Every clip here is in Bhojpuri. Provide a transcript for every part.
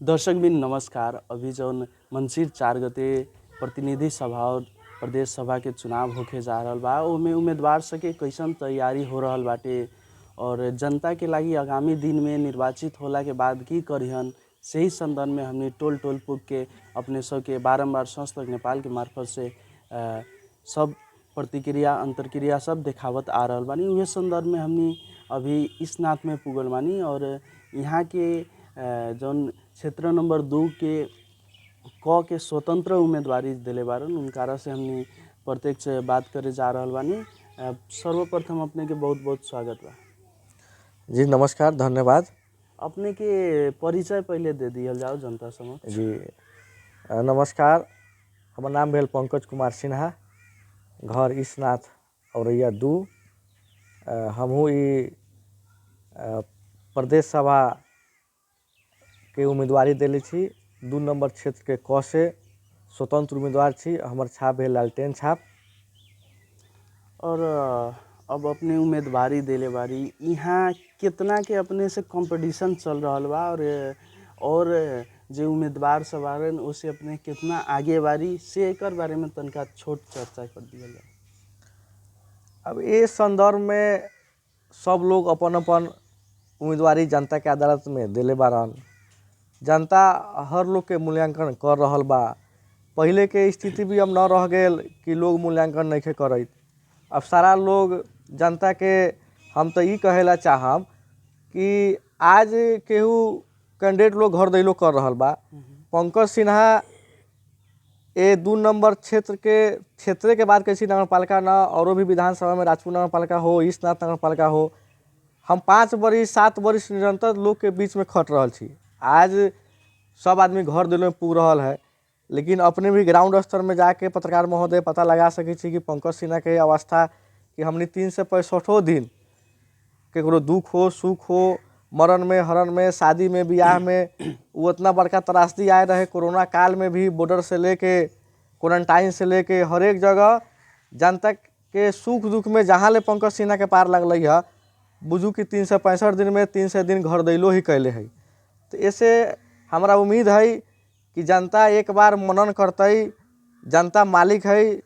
दर्शक बिन नमस्कार। अभी जौन मंसिर 4 गते प्रतिनिधि सभा और प्रदेश सभा के चुनाव होके जा रहल बा, ओमे उम्मीदवार सके कैसन तैयारी हो रहल बाटे और जनता के लागी आगामी दिन में निर्वाचित होला के बाद की करिहन, सही संदर्भ में हमनी टोल पुग के अपने सबके बारम्बार संस्थक नेपाल के मार्फत से सब प्रतिक्रिया अंतरक्रिया सब देखावत आ रहल बानी। उहे संदर्भ में हमनी अभी इस नाथ में पुगल बानी और यहाँ के जौन क्षेत्र नंबर 2 के स्वतंत्र उम्मीदवारी दिले बारन, उनकारा से हमनी प्रत्यक्ष बात करे जा रहल बानी। सर्वप्रथम अपने के बहुत बहुत स्वागत बा। जी नमस्कार, धन्यवाद। अपने के परिचय पहले दे दियल जाओ जनता समक्ष। जी नमस्कार, हमार नाम भेल पंकज कुमार सिन्हा, घर ईसनाथ औरैया 2। हमहू प्रदेश सभा के उम्मीदवारी दिले छी। 2 नंबर क्षेत्र के क से स्वतंत्र उम्मीदवार छी। हमर छाप भेल लालटेन छाप। और अब अपने उम्मीदवारी दिले बारी, यहाँ कितना के अपने से कंपटीशन चल रहल बा और जे उम्मीदवार सब बारन उसे अपने कितना आगे बारी से एकर बारे में तनका छोट चर्चा कर दिया जाए। अब ये संदर्भ में सब लोग अपन अपन उम्मीदवारी जनता के अदालत में दिले बारन। जनता हर लोग के मूल्यांकन कर रहल बा। पहले के स्थिति भी अब न रह गेल कि लोग मूल्यांकन नहीं करत। अब सारा लोग जनता के हम तो कहेला चाहब कि आज केहू कैंडिडेट लोग घर दैलो कर रहल बा। पंकज सिन्हा ये 2 नंबर क्षेत्र के बात कैसी नगर पालिका ना और भी विधानसभा में राजपुर नगर पालिका हो, ईसनाथ नगर पालिका हो, हम 5 वर्ष 7 वर्ष निरंतर लोग के बीच में खट रहल छी। आज सब आदमी घर दिल में पुग रहल है, लेकिन अपने भी ग्राउंड स्तर में जाके पत्रकार महोदय पता लगा सके छी कि पंकज सिन्हा के अवस्था कि हमने 365 दिन केकरो दुख हो सुख हो, मरण में हरण में, शादी में, ब्याह में, वो इतना बड़का त्रासदी आए रहे। कोरोना काल में भी बॉर्डर से लेके क्वारंटाइन से लेके हर एक जगह जनता के सुख दुख में जहाँ ले पंकज सिन्हा के पार लगल है, बुझू कि 365 दिन में 300 दिन घर दैलो ही कैले है। तो ऐसे हमारा उम्मीद है कि जनता एक बार मनन करतई। जनता मालिक है,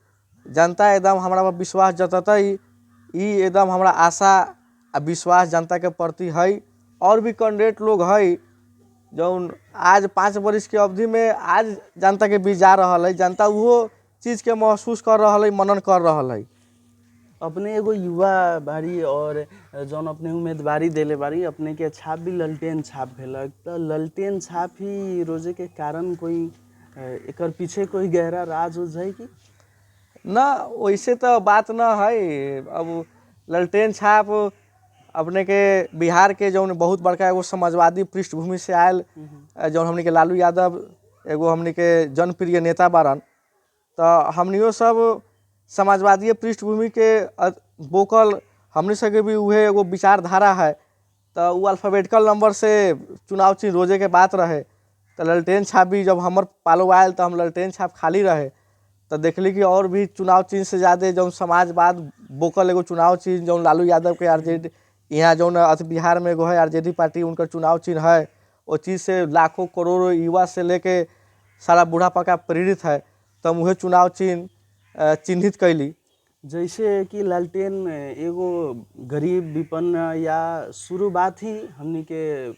जनता एकदम हमारा विश्वास जततई। एकदम हमारा आशा आ विश्वास जनता के प्रति है। और भी कैंडिडेट लोग है जो आज 5 वर्ष के अवधि में आज जनता के बीच जा रहा है। जनता वो चीज़ के महसूस कर रहा है, मनन कर रहा है। अपने एगो युवा बारी और जौन अपने उम्मीदवारी दिले बारी, अपने के छाप भी ललटेन छाप भेलक। तो ललटेन छाप ही रोजे के कारण कोई एकर पीछे कोई गहरा राज हो जाए कि ना? वैसे तो बात ना है। अब ललटेन छाप अपने के बिहार के जो बहुत बड़का एगो समाजवादी पृष्ठभूमि से आयल, जो हमने के लालू यादव एगो हमने के जनप्रिय नेता बारन। तो हमनियो सब समाजवादी पृष्ठभूमि के बोकल हमने सके भी उहे एगो विचारधारा है। तो वो अल्फ़ाबेटिकल नंबर से चुनाव चिन्ह रोजे के बात रहे। तो ललटेन छाप भी जब हमर पालो आयल तो हम ललटेन छाप खाली रहे। तो देखली कि और भी चुनाव चिन्ह से ज़्यादा जो समाजवाद बोकल एगो चुनाव चिन्ह जो लालू यादव के आरजेडी यहाँ जो बिहार में एगो है आरजेडी पार्टी, उनका चुनाव चिन्ह है। वो चीज़ से लाखों करोड़ों युवा से लेके सारा बुढ़ापा का प्रेरित है। तो वह चुनाव चिन्ह चिन्हित कैली। जैसे कि लालटेन एगो गरीब विपन्न या शुरुआत ही हमनी के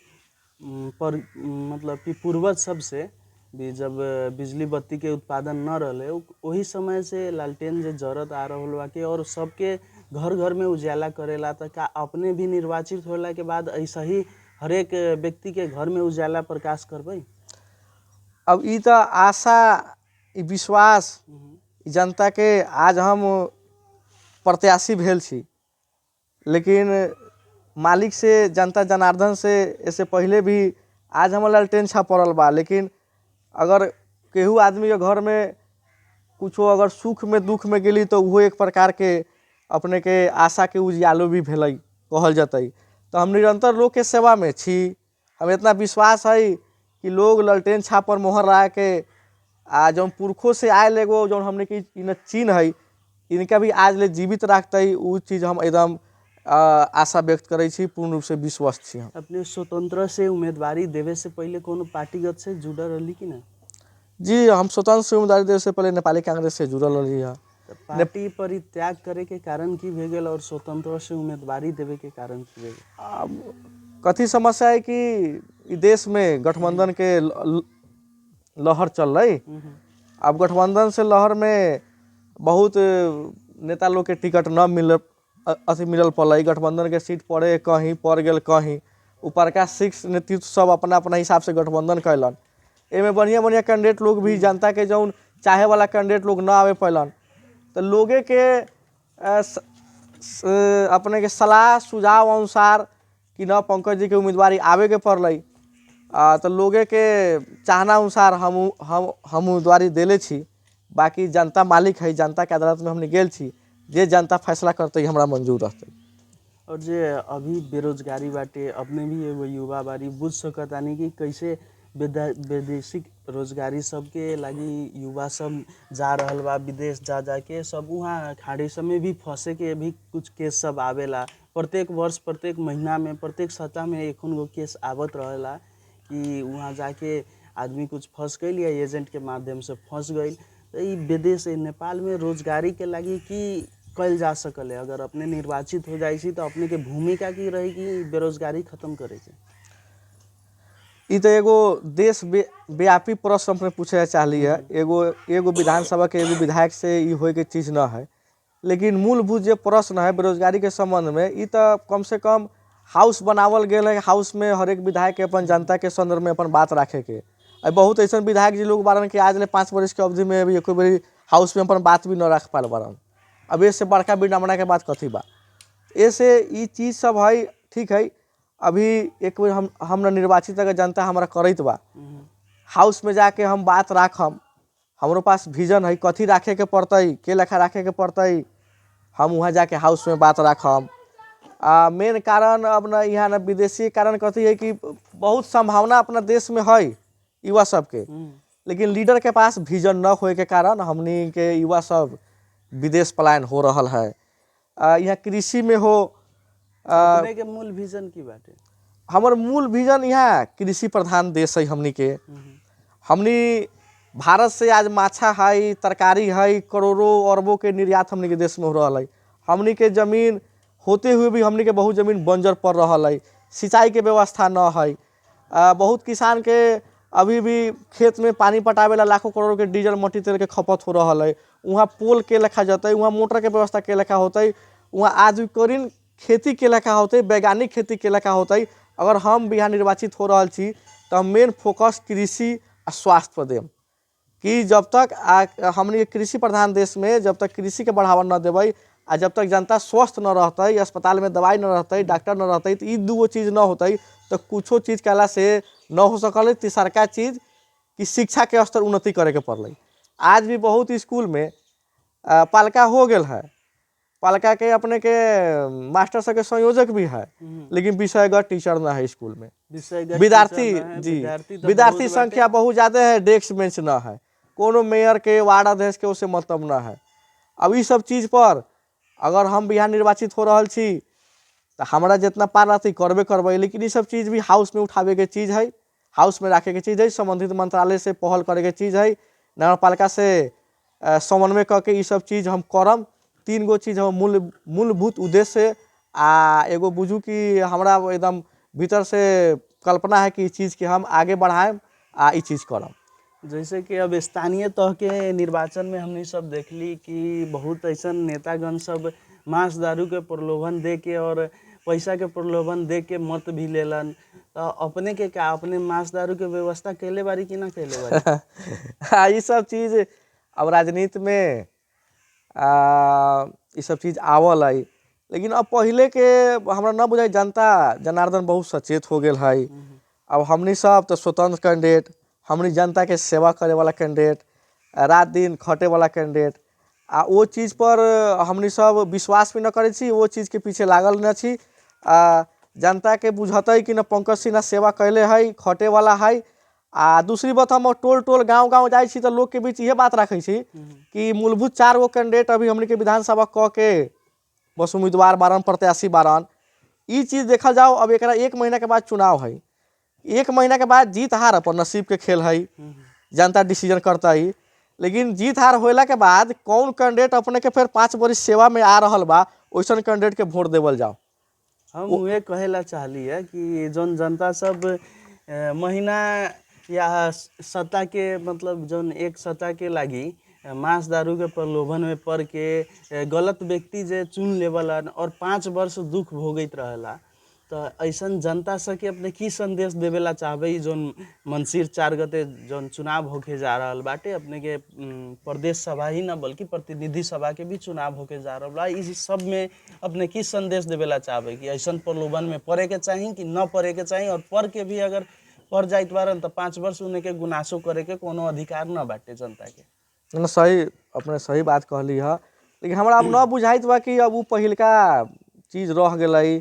पर मतलब कि पूर्वज सब से भी जब बिजली बत्ती के उत्पादन न रहे, वही समय से लालटेन जे जरूरत आ रहा बा के और सबके घर घर में उजाला करेला। तो का अपने भी निर्वाचित होला के बाद ऐसा ही हर एक व्यक्ति के घर में उजाला प्रकाश करबई? अब ई तो आशा विश्वास जनता के आज हम प्रत्याशी भेल छी, लेकिन मालिक से जनता जनार्दन से इससे पहले भी आज हम ललटेन छाप पड़ल बा। लेकिन अगर केहू आदमी के घर में कुछ अगर सुख में दुख में गेली तो वो एक प्रकार के अपने के आशा के उजियालो भी भेलै कहल जतई। तो हम निरंतर लोग के सेवा में छी। हम इतना विश्वास है कि लोग ललटेन छाप पर मोहर रहा के आ जो पुरखों से आयल एगो जो हमने की चिन्ह है, इनका भी आज ले जीवित रखते। वो चीज़ हम एकदम आशा व्यक्त करै छी, पूर्ण रूप से विश्वस्त छी हम। अपने स्वतंत्र से उम्मीदवारी देवे से पहले कोनो पार्टीगत से जुड़ल रही कि ना? जी, हम स्वतंत्र से उम्मीदवारी देवे से पहले नेपाली कांग्रेस से जुड़ल रही है। पार्टी परित्याग करे के कारण की भे गेल और स्वतंत्र से उम्मीदवारी देवे के कारण की भे गेल? अब कथी समस्या है कि इ देश में गठबंधन के लहर चल रही। अब गठबंधन से लहर में बहुत नेता लोग के टिकट न मिलल पड़े, गठबंधन के सीट पड़े कहीं, पड़ गेल कहीं। ऊपर का शीर्ष नेतृत्व सब अपना अपना हिसाब से गठबंधन कैलन। एमे बढ़िया बढ़िया कैंडिडेट लोग भी जनता के जौन चाहे वाला कैंडिडेट लोग न आवे पैलन, तो लोगे के अपने के सलाह सुझाव अनुसार कि न पंकज जी के उम्मीदवारी आवे के पड़ल, तो लोगे के चाहना अनुसार हम उम्मीदवारी देले छी। बाकी जनता मालिक है, जनता के अदालत में हमने गेल छी, जे जनता फैसला करते हमरा मंजूर रहते। और जे अभी बेरोजगारी बाटे, अपने भी एगो युवा बारी, बुझ सकतानी कि कैसे विदेशी रोजगारी सबके लागी युवा सब जा रहल बा विदेश जा के सब वहाँ खाड़ी सब में भी फंसे के भी कुछ केस सब आवेला। प्रत्येक वर्ष प्रत्येक महीना में प्रत्येक सप्ताह में एक गो केस आवत रहेला कि वहाँ जाके आदमी कुछ फंस गई या एजेंट के माध्यम से फंस गई। तो ये विदेश नेपाल में रोजगारी के लागी की कल जा सकल है? अगर अपने निर्वाचित हो जाए तो अपने के भूमिका की रहेगी बेरोजगारी खत्म करे के? इ तो एगो देश व्यापी प्रश्न अपने पूछे चाहली है। एगो विधानसभा के एगो विधायक से इ होए के चीज न है, लेकिन मूलभूत जो प्रश्न है बेरोजगारी के संबंध में, इ तो कम से कम हाउस बनावल गेल है। हाउस में हर एक विधायक के अपन जनता के संदर्भ में अपन बात रखे के। बहुत ऐसा विधायक जी लोग बारन के आज ले 5 वर्ष के अवधि में अभी एको बारी हाउस में अपन बात भी न रख पाल बारन। अब इससे बड़का विडम्बना के बात कथी बा? ऐसे ये चीज सब है, ठीक है। अभी एक बार हम निर्वाचित अगर जनता हमारा करत बा, हाउस में जाके हम बात राखम, हमारे पास विजन है कथी राखे के पड़तई, के लेखा राखे के पड़तई, हम वहाँ जाके हाउस में बात राखम। मेन कारण अब न यहाँ न विदेशी कारण कथी है कि बहुत संभावना अपना देश में है युवा सबके, लेकिन लीडर के पास विजन न होए के कारण हमनी के युवा सब विदेश पलायन हो रहा है। यहाँ कृषि में हो, अपने के मूल विजन की बात है? हमार मूल विजन यहाँ कृषि प्रधान देश है हमनी के। हमनी भारत से आज माछा है, तरकारी है, करोड़ों अरबों के निर्यात हमनी के देश में हो रहा है। हमनी के जमीन होते हुए भी हमनी के बहुत जमीन बंजर पड़ रहा है, सिंचाई के व्यवस्था न है। बहुत किसान के अभी भी खेत में पानी पटावे ला लाखों करोड़ के डीजल मट्टी तेल के खपत हो रहा है। वहाँ पोल के लेखा जतई, वहाँ मोटर के व्यवस्था के लेखा होते, वहाँ आधुनिक खेती के लेखा होते, वैज्ञानिक खेती के लेखा होते। अगर हम बिहार निर्वाचित हो रहा छी तो हम मेन फोकस कृषि आ स्वास्थ्य पर देम कि जब तक हमने कृषि प्रधान देश में जब तक कृषि के बढ़ावा न देवे आ जब तक जनता स्वस्थ न रहते, अस्पताल में दवाई न रहते, डॉक्टर न रहते, तो ये दूगो चीज़ न होते तो कुछो चीज़ कहला से न हो सकल। तीसरका चीज़ कि शिक्षा के स्तर उन्नति करे के पड़ल। आज भी बहुत स्कूल में पालका हो गया है, पालका के अपने के मास्टर सब के संयोजक भी है, लेकिन विषयगत टीचर ना है स्कूल में। विद्यार्थी जी विद्यार्थी संख्या बहुत ज़्यादा है, डेस्क बेंच ना है, कोनो मेयर के वार्ड अध्यक्ष के उससे मतलब ना है। अब ये सब चीज़ पर अगर हम बिहार निर्वाचित हो रहा छी तो हमारा जितना पार रहती करबे करबे, लेकिन ये सब चीज़ भी हाउस में उठावे के चीज़ है, हाउस में रखे के चीज़ है, संबंधित मंत्रालय से पहल करे के चीज़ है, नगर पालिका से समन्वय करके ये सब चीज़ हम करम। 3 गो चीज़ हम मूलभूत उद्देश्य एगो बुझू कि हमारा एकदम भीतर से कल्पना है कि इस चीज़ के हम आगे बढ़ाएं आ ये चीज़ करम। जैसे कि अब स्थानीय तह के निर्वाचन में हमने सब देख ली कि बहुत ऐसा नेतागण सब मांस दारू के प्रलोभन दे के और पैसा के प्रलोभन दे के मत भी लेलन। तो अपने के क्या अपने मांस दारू के व्यवस्था कैले बारी कि ना कैले बारी? ये सब चीज़ अब राजनीति में ये सब चीज़ आवल है, लेकिन अब पहले के हमरा न बुझाई जनता जनार्दन बहुत सचेत हो गया है। अब हमनी सब तो स्वतंत्र कैंडिडेट, हमनी जनता के सेवा करे वाला कैंडिडेट, रात दिन खटे वाला कैंडिडेट, वो चीज़ पर हमनी सब विश्वास भी न करे छी, वो चीज़ के पीछे लागल न छी। जनता के बुझते कि न पंकज सिंह सेवा कैले है, खटे वाला है। दूसरी बात हम टोल टोल गाँव गाँव जाए छी तो लोग के बीच ये बात रखे छी कि मूलभूत 4 गो कैंडिडेट अभी हमनी के विधानसभा क के बस उम्मीदवार बारन, प्रत्याशी बारन। ये चीज़ देखा जाओ, अब एकरा 1 महीना के बाद चुनाव है, 1 महीना के बाद जीत हार अपन नसीब के खेल है, जनता डिसीजन करता है। लेकिन जीत हार होला के बाद कौन कैंडिडेट अपने के फिर 5 वर्ष सेवा में आ रहल बा, वैसन कैंडिडेट के वोट देवल जाओ। हम उहे कहेला चाहली है कि जौन जनता सब महीना या सत्ता के मतलब जौन एक सत्ता के लागी मांस दारू के प्रलोभन में पड़ के गलत व्यक्ति जे चुन लेवलन और 5 वर्ष दुख भोगैत रहेला, तो ऐसन जनता सबके अपने की संदेश देवेला चाहबे जौन मंसिर 4 गते जौन चुनाव होके जा रहल बाटे, अपने के प्रदेश सभा ही न बल्कि प्रतिनिधि सभा के भी चुनाव होके जा रहल बा, इस सब में अपने की संदेश देवेला चाहबे कि ऐसन प्रलोभन में पड़े के चाही कि न पड़े के चाही, और पढ़ के भी अगर पड़ जाइत बारन तो 5 वर्ष उन्हें के गुनासो करे के कोनो अधिकार न बाटे जनता के। ना सही, अपने सही बात कहली है। लेकिन हमरा अब न बुझाइत बा कि अब वो पहिलका चीज़ रह गई,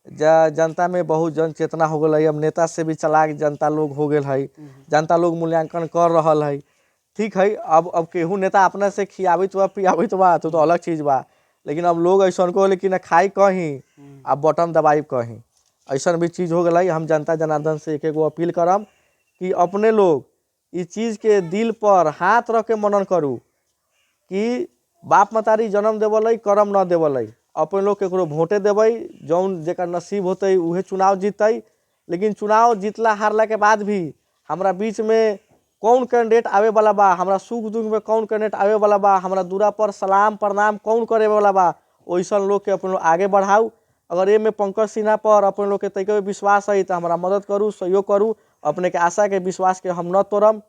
जनता में बहुत जन चेतना हो गई, अब नेता से भी चलाक जनता लोग हो गए है, जनता लोग मूल्यांकन कर रहा है। ठीक है, अब केहू नेता अपने से खियावित बा पियावित बा तो अलग चीज़ बा, लेकिन अब लोग ऐसा को लेकिन खाई कहीं अब बटन दबाई कहीं, ऐसा भी चीज़ हो गई। हम जनता जनार्दन से एक एगो अपील करम कि अपने लोग इस चीज़ के दिल पर हाथ रख के मनन करू कि बाप मतारी जन्म देवल करम न देवल, अपन लोग केकरो वोटे देवे, जौन जेकर नसीब होते उहे चुनाव जीतते। लेकिन चुनाव जीतला हारला के बाद भी हमरा बीच में कौन कैंडिडेट आवे वाला बा, हमरा सुख दुख में कौन कैंडिडेट आवे वाला बा, हमरा दूरा पर सलाम प्रणाम कौन करे वाला बा, वैसन लोग के अपन लोग आगे बढ़ाऊ। अगर ये में पंकज सिन्हा पर अपन लोग के तैको विश्वास है तो हमारा मदद करू, सहयोग करू। अपने के आशा के विश्वास के हम न तोड़म,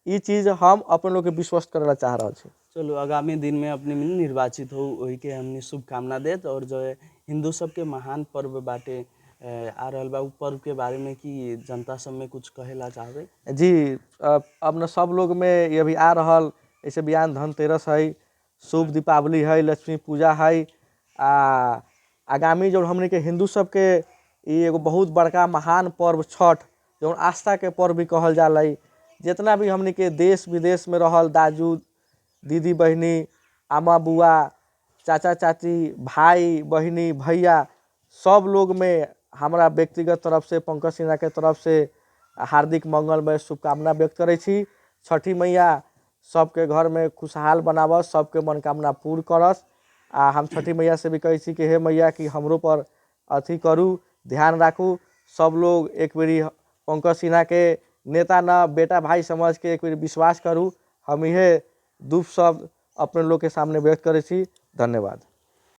ये चीज़ हम अपन लोग के विश्वास करेला चाह रहा छे। चलो आगामी दिन में अपने मिल निर्वाचित हो वही के हमने शुभकामना देत, और जो है हिंदू सब के महान पर्व बाटे आ रहल बा, उ पर्व के बारे में कि जनता सब में कुछ कहेला चाहबे? जी, अब न सब लोग में ये भी आ रहल, ऐसे बयान धनतेरस है, शुभ दीपावली है, लक्ष्मी पूजा है, आगामी जो हमने के हिंदू सब के ये एगो बहुत बड़का महान पर्व छठ, जो आस्था के पर्व भी कहल जाला। जितना भी हमने के देश विदेश में रहल दाजू दीदी बहनी, आमा बुआ, चाचा चाची, भाई बहनी भैया, सब लोग में हमारा व्यक्तिगत तरफ से पंकज सिन्हा के तरफ से हार्दिक मंगलमय शुभकामना व्यक्त करे छी। छठी मैया सबके घर में खुशहाल बनावस, सबके मनोकामना पूर्ण करस। हम छठी मैया से भी कहे छी कि हे मैया कि हमरो पर अथी करू, ध्यान राखू। सब लोग एक बेरी पंकज सिन्हा के नेता न बेटा भाई समझ के एक बेरी विश्वास करू। हम यह दुख शब्द अपने लोग के सामने व्यक्त करे छी। धन्यवाद।